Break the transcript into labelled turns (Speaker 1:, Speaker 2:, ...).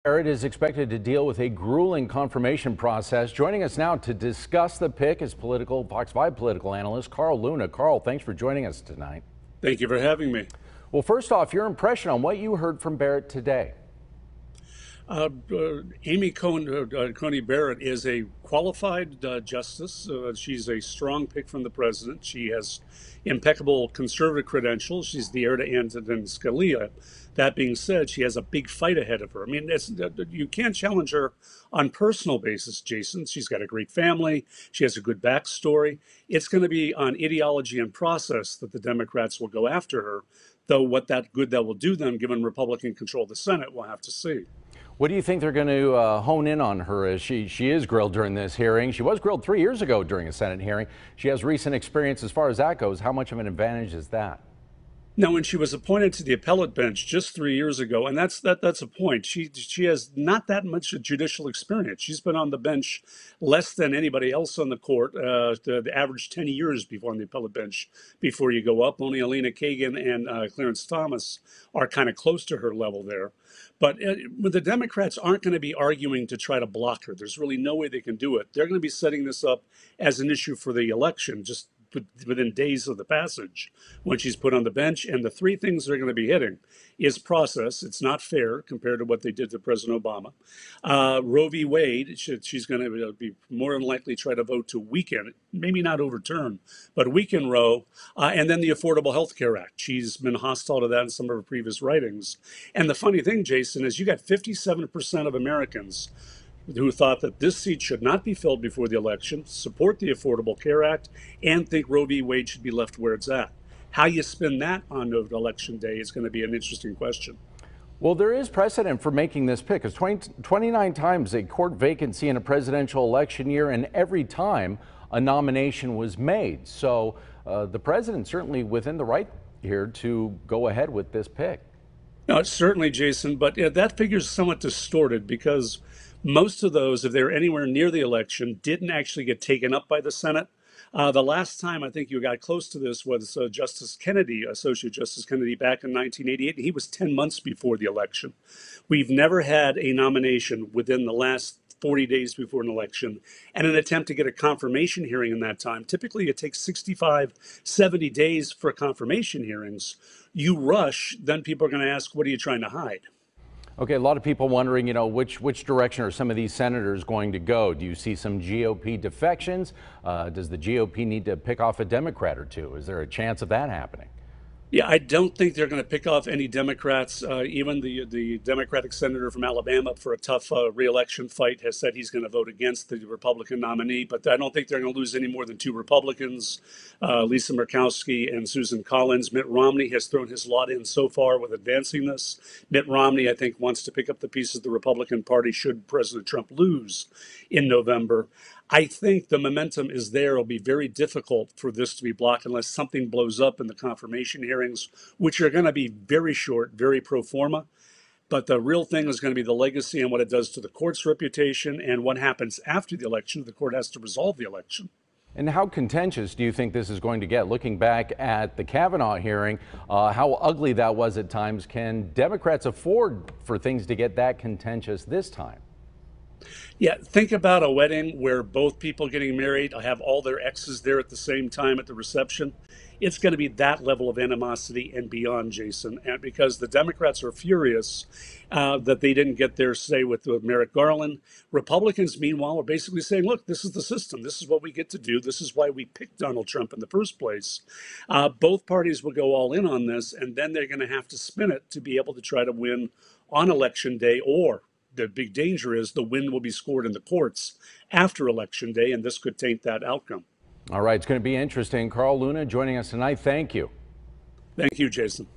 Speaker 1: Barrett is expected to deal with a grueling confirmation process. Joining us now to discuss the pick is Fox 5 political analyst Carl Luna. Carl, thanks for joining us tonight.
Speaker 2: Thank you for having me.
Speaker 1: Well, first off, your impression on what you heard from Barrett today.
Speaker 2: Amy Coney Barrett is a qualified justice. She's a strong pick from the president. She has impeccable conservative credentials. She's the heir to Antonin Scalia. That being said, she has a big fight ahead of her. I mean, you can't challenge her on personal basis, Jason. She's got a great family. She has a good backstory. It's going to be on ideology and process that the Democrats will go after her. Though what that will do them, given Republican control of the Senate, we'll have to see.
Speaker 1: What do you think they're going to hone in on her as she is grilled during this hearing? She was grilled 3 years ago during a Senate hearing. She has recent experience as far as that goes. How much of an advantage is that?
Speaker 2: Now, when she was appointed to the appellate bench just 3 years ago, and that's a point. She has not that much judicial experience. She's been on the bench less than anybody else on the court. The average 10 years before on the appellate bench before you go up. Only Elena Kagan and Clarence Thomas are kind of close to her level there. But the Democrats aren't going to be arguing to try to block her. There's really no way they can do it. They're going to be setting this up as an issue for the election, just within days of the passage when she's put on the bench. And the three things they're going to be hitting is process. It's not fair compared to what they did to President Obama. Roe v. Wade, she's going to be more than likely try to vote to weaken it, maybe not overturn, but weaken Roe. And then the Affordable Health Care Act. She's been hostile to that in some of her previous writings. And the funny thing, Jason, is you got 57% of Americans who thought that this seat should not be filled before the election, support the Affordable Care Act, and think Roe v. Wade should be left where it's at. How you spin that on election day is going to be an interesting question.
Speaker 1: Well, there is precedent for making this pick. It's 29 times a court vacancy in a presidential election year, and every time a nomination was made. So the president's certainly within the right here to go ahead with this pick.
Speaker 2: No, certainly, Jason, but that figure is somewhat distorted because most of those, if they're anywhere near the election, didn't actually get taken up by the Senate. The last time I think you got close to this was Justice Kennedy, Associate Justice Kennedy, back in 1988. He was 10 months before the election. We've never had a nomination within the last 40 days before an election and an attempt to get a confirmation hearing in that time. Typically, it takes 65, 70 days for confirmation hearings. You rush, then people are going to ask, what are you trying to hide?
Speaker 1: Okay, a lot of people wondering, which direction are some of these senators going to go? Do you see some GOP defections? Does the GOP need to pick off a Democrat or two? Is there a chance of that happening?
Speaker 2: Yeah, I don't think they're going to pick off any Democrats. Even the Democratic senator from Alabama, for a tough re-election fight, has said he's going to vote against the Republican nominee. But I don't think they're going to lose any more than two Republicans, Lisa Murkowski and Susan Collins. Mitt Romney has thrown his lot in so far with advancing this. Mitt Romney, I think, wants to pick up the pieces of the Republican Party should President Trump lose in November. I think the momentum is there. It'll be very difficult for this to be blocked unless something blows up in the confirmation hearings, which are going to be very short, very pro forma. But the real thing is going to be the legacy and what it does to the court's reputation and what happens after the election. The court has to resolve the election.
Speaker 1: And how contentious do you think this is going to get? Looking back at the Kavanaugh hearing, how ugly that was at times. Can Democrats afford for things to get that contentious this time?
Speaker 2: Yeah, think about a wedding where both people getting married have all their exes there at the same time at the reception. It's going to be that level of animosity and beyond, Jason, and because the Democrats are furious that they didn't get their say with Merrick Garland. Republicans, meanwhile, are basically saying, look, this is the system. This is what we get to do. This is why we picked Donald Trump in the first place. Both parties will go all in on this, and then they're going to have to spin it to be able to try to win on Election Day, or the big danger is the win will be scored in the courts after Election Day, and this could taint that outcome.
Speaker 1: All right, it's going to be interesting. Carl Luna joining us tonight. Thank you.
Speaker 2: Thank you, Jason.